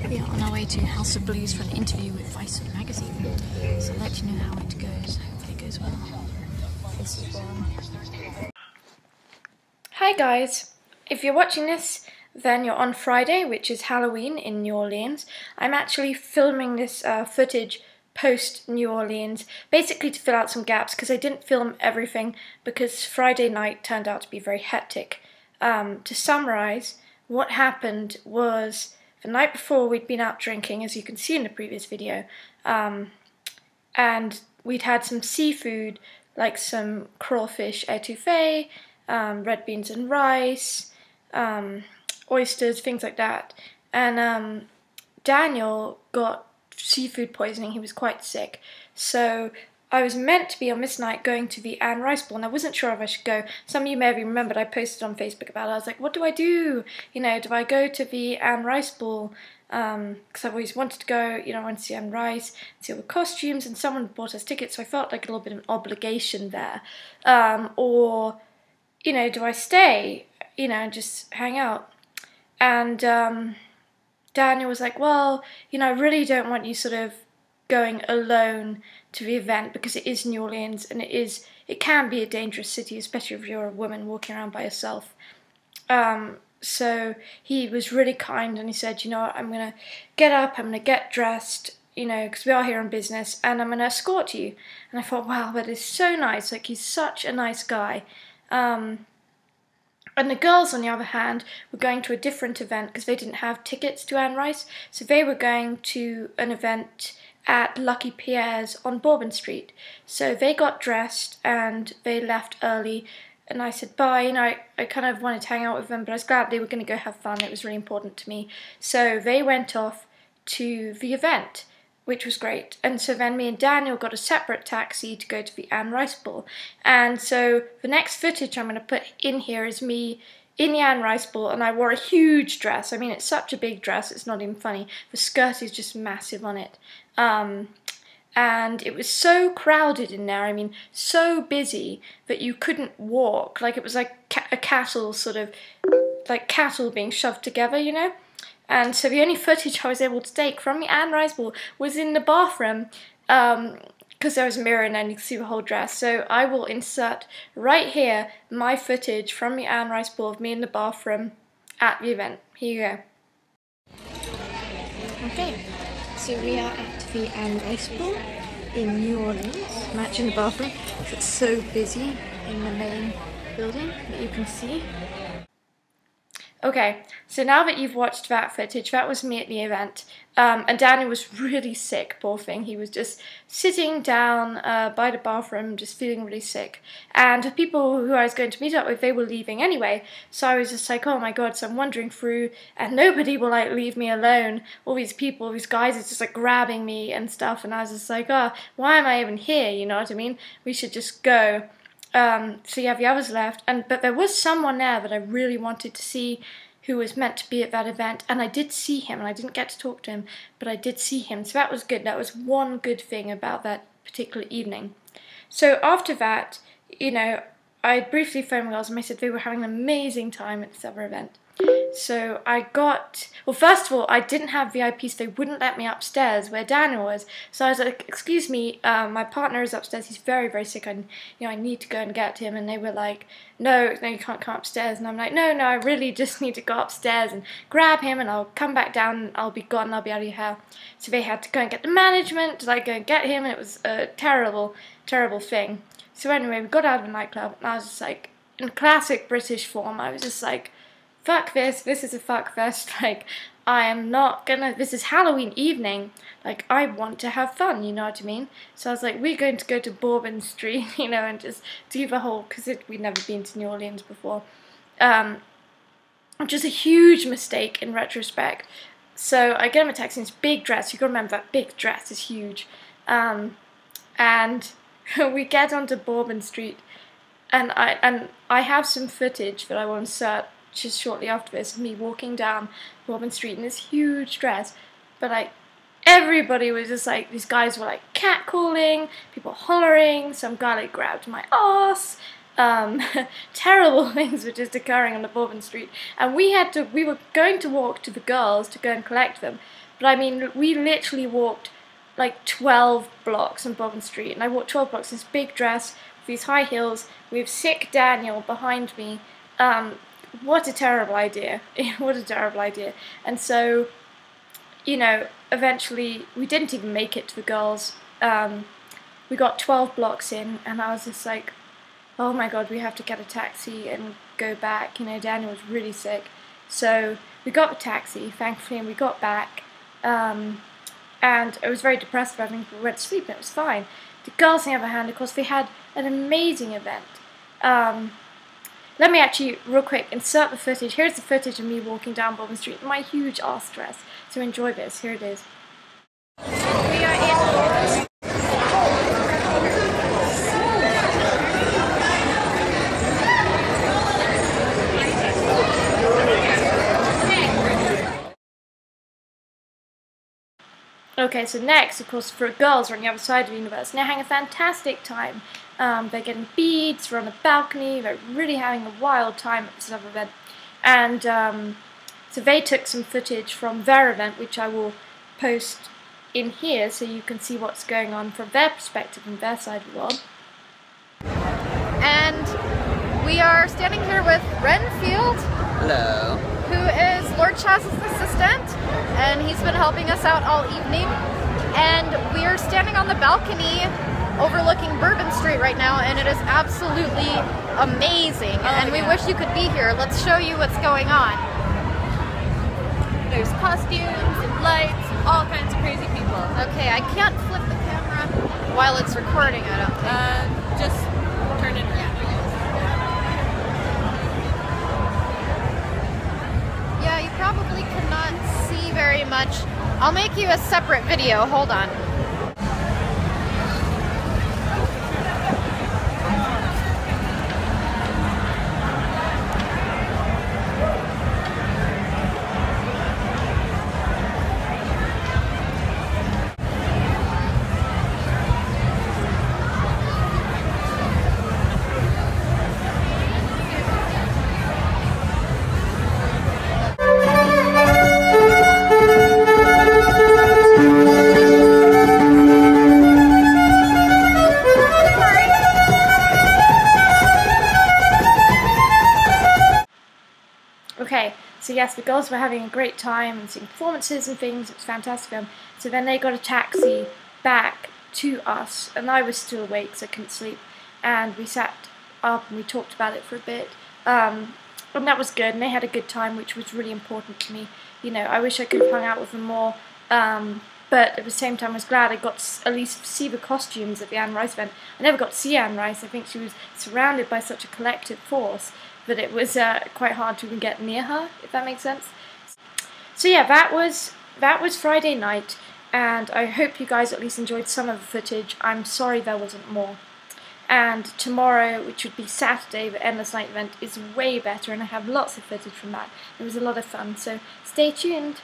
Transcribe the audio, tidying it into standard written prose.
We are on our way to House of Blues for an interview with Vice magazine. So I'll let you know how it goes. Hopefully it goes well. This is one. Hi guys! If you're watching this, then you're on Friday, which is Halloween in New Orleans. I'm actually filming this footage post New Orleans, basically to fill out some gaps because I didn't film everything because Friday night turned out to be very hectic. To summarise, what happened was the night before we'd been out drinking, as you can see in the previous video, and we'd had some seafood, like some crawfish etouffee, red beans and rice, oysters, things like that. And Daniel got seafood poisoning. He was quite sick. So I was meant to be on this night going to the Anne Rice Ball, and I wasn't sure if I should go. Some of you may have remembered I posted on Facebook about it. I was like, what do I do? You know, do I go to the Anne Rice Ball? Because I've always wanted to go, you know, I want to see Anne Rice, see all the costumes, and someone bought us tickets, so I felt like a little bit of an obligation there. Or, you know, do I stay, you know, and just hang out? And Daniel was like, well, you know, I really don't want you sort of going alone to the event because it is New Orleans and it can be a dangerous city, especially if you're a woman walking around by yourself. So he was really kind and he said, you know what, I'm going to get up, I'm going to get dressed, you know, because we are here on business, and I'm going to escort you. And I thought, wow, that is so nice, like he's such a nice guy. And the girls, on the other hand, were going to a different event because they didn't have tickets to Anne Rice, so they were going to an event at Lucky Pierre's on Bourbon Street. So they got dressed and they left early, and I said bye. You know, I kind of wanted to hang out with them, but I was glad they were going to go have fun. It was really important to me. So they went off to the event, which was great. And so then me and Daniel got a separate taxi to go to the Anne Rice Ball. And so the next footage I'm going to put in here is me in the Anne Rice Ball, and I wore a huge dress. I mean, it's such a big dress, it's not even funny. The skirt is just massive on it. And it was so crowded in there, I mean, so busy that you couldn't walk. Like, it was like a cattle sort of, like cattle being shoved together, you know? And so the only footage I was able to take from the Anne Rice Ball was in the bathroom, because there was a mirror and then you could see the whole dress. So I will insert right here my footage from the Anne Rice Ball of me in the bathroom at the event. Here you go. Okay, so we are at the Anne Rice Ball in New Orleans. I'm actually in the bathroom because it's so busy in the main building that you can see. Okay, so now that you've watched that footage, that was me at the event, and Daniel was really sick, poor thing. He was just sitting down by the bathroom, just feeling really sick. And the people who I was going to meet up with, they were leaving anyway, so I was just like, oh my god, so I'm wandering through, and nobody will like leave me alone. All these people, these guys are just like grabbing me and stuff, and I was just like, oh, why am I even here, you know what I mean? We should just go. So yeah, the others left, but there was someone there that I really wanted to see who was meant to be at that event, and I did see him, and I didn't get to talk to him, but I did see him, so that was good. That was one good thing about that particular evening. So after that, you know, I briefly phoned girls and they said they were having an amazing time at this other event. So I got, well, first of all, I didn't have VIP, so they wouldn't let me upstairs where Daniel was. So I was like, excuse me, my partner is upstairs, he's very, very sick, and you know, I need to go and get him. And they were like, no, you can't come upstairs. And I'm like, no, I really just need to go upstairs and grab him, and I'll come back down, and I'll be gone, I'll be out of your hair. So they had to go and get the management to like go and get him, and it was a terrible, terrible thing. So anyway, we got out of the nightclub, and I was just like, in classic British form, I was just like, fuck this is a fuck fest, like, I am not gonna, this is Halloween evening, like, I want to have fun, you know what I mean? So I was like, we're going to go to Bourbon Street, you know, and just do the whole, because we'd never been to New Orleans before, which is a huge mistake in retrospect. So I get him a taxi in this big dress, you gotta remember that big dress is huge, and we get onto Bourbon Street, and I have some footage that I will insert just shortly after this of me walking down Bourbon Street in this huge dress, but like everybody was just like, these guys were like catcalling, people hollering, some guy like grabbed my ass, terrible things were just occurring on the Bourbon Street, and we were going to walk to the girls to go and collect them, but I mean, we literally walked like 12 blocks on Bourbon Street, and I walked 12 blocks in this big dress with these high heels with sick Daniel behind me. What a terrible idea. What a terrible idea. And so, you know, eventually we didn't even make it to the girls. We got 12 blocks in, and I was just like, oh my god, we have to get a taxi and go back. You know, Daniel was really sick. So we got the taxi, thankfully, and we got back. And I was very depressed about everything, but we went to sleep and it was fine. The girls, on the other hand, of course, they had an amazing event. Let me actually, real quick, insert the footage. Here's the footage of me walking down Bourbon Street in my huge ass dress. So enjoy this. Here it is. We are in... Okay, so next, of course, for girls are on the other side of the universe, and they're having a fantastic time. They're getting beads, they're on the balcony, they're really having a wild time at this other event. And so they took some footage from their event, which I will post in here so you can see what's going on from their perspective and their side of the world. And we are standing here with Renfield. Hello. Who is Lord Chaz's assistant, and he's been helping us out all evening. And we are standing on the balcony overlooking Bourbon Street right now, and it is absolutely amazing. And we wish you could be here. Let's show you what's going on. There's costumes and lights, all kinds of crazy people. Okay, I can't flip the camera while it's recording, I don't think. Just turn it around. Yeah, you probably cannot see very much. I'll make you a separate video. Hold on. Okay, so yes, the girls were having a great time and seeing performances and things. It was fantastic. So then they got a taxi back to us, and I was still awake, so I couldn't sleep. And we sat up and we talked about it for a bit. And that was good, and they had a good time, which was really important to me. You know, I wish I could have hung out with them more. But at the same time, I was glad I got to at least see the costumes at the Anne Rice event. I never got to see Anne Rice. I think she was surrounded by such a collective force that it was quite hard to even get near her, if that makes sense. So yeah, that was Friday night, and I hope you guys at least enjoyed some of the footage. I'm sorry there wasn't more. And tomorrow, which would be Saturday, the Endless Night event, is way better, and I have lots of footage from that. It was a lot of fun, so stay tuned.